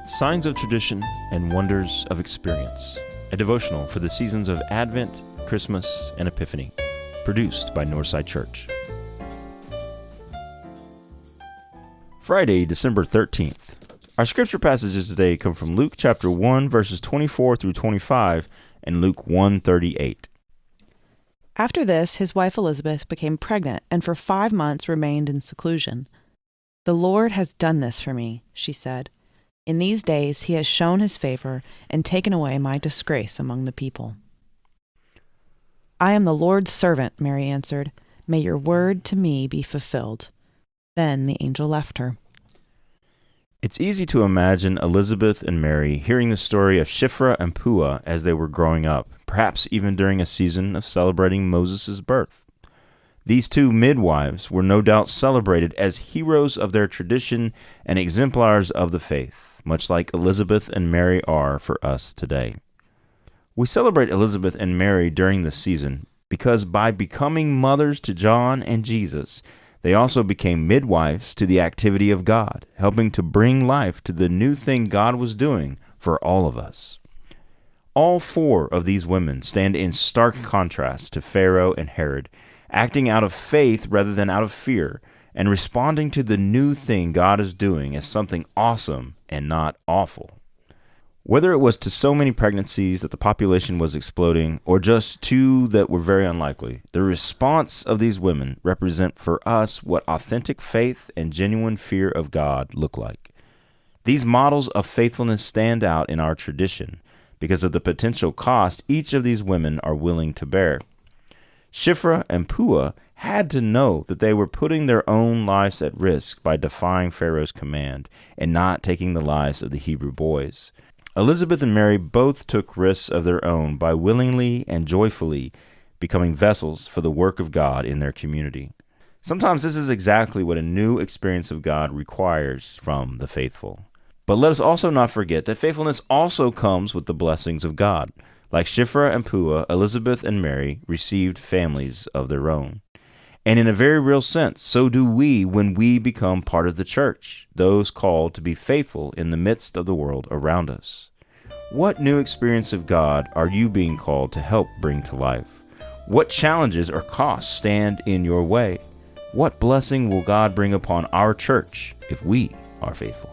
Signs of Tradition and Wonders of Experience, a devotional for the seasons of Advent, Christmas, and Epiphany, produced by Northside Church. Friday, December 13th. Our scripture passages today come from Luke chapter 1, verses 24 through 25, and Luke 1:38. After this, his wife Elizabeth became pregnant and for 5 months remained in seclusion. "The Lord has done this for me," she said. "In these days he has shown his favor and taken away my disgrace among the people." "I am the Lord's servant," Mary answered. "May your word to me be fulfilled." Then the angel left her. It's easy to imagine Elizabeth and Mary hearing the story of Shiphrah and Puah as they were growing up, perhaps even during a season of celebrating Moses' birth. These two midwives were no doubt celebrated as heroes of their tradition and exemplars of the faith, much like Elizabeth and Mary are for us today. We celebrate Elizabeth and Mary during this season because by becoming mothers to John and Jesus, they also became midwives to the activity of God, helping to bring life to the new thing God was doing for all of us. All four of these women stand in stark contrast to Pharaoh and Herod, acting out of faith rather than out of fear, and responding to the new thing God is doing as something awesome and not awful. Whether it was to so many pregnancies that the population was exploding, or just two that were very unlikely, the response of these women represent for us what authentic faith and genuine fear of God look like. These models of faithfulness stand out in our tradition because of the potential cost each of these women are willing to bear. Shiphrah and Puah had to know that they were putting their own lives at risk by defying Pharaoh's command and not taking the lives of the Hebrew boys. Elizabeth and Mary both took risks of their own by willingly and joyfully becoming vessels for the work of God in their community. Sometimes this is exactly what a new experience of God requires from the faithful. But let us also not forget that faithfulness also comes with the blessings of God. Like Shiphrah and Puah, Elizabeth and Mary received families of their own. And in a very real sense, so do we when we become part of the church, those called to be faithful in the midst of the world around us. What new experience of God are you being called to help bring to life? What challenges or costs stand in your way? What blessing will God bring upon our church if we are faithful?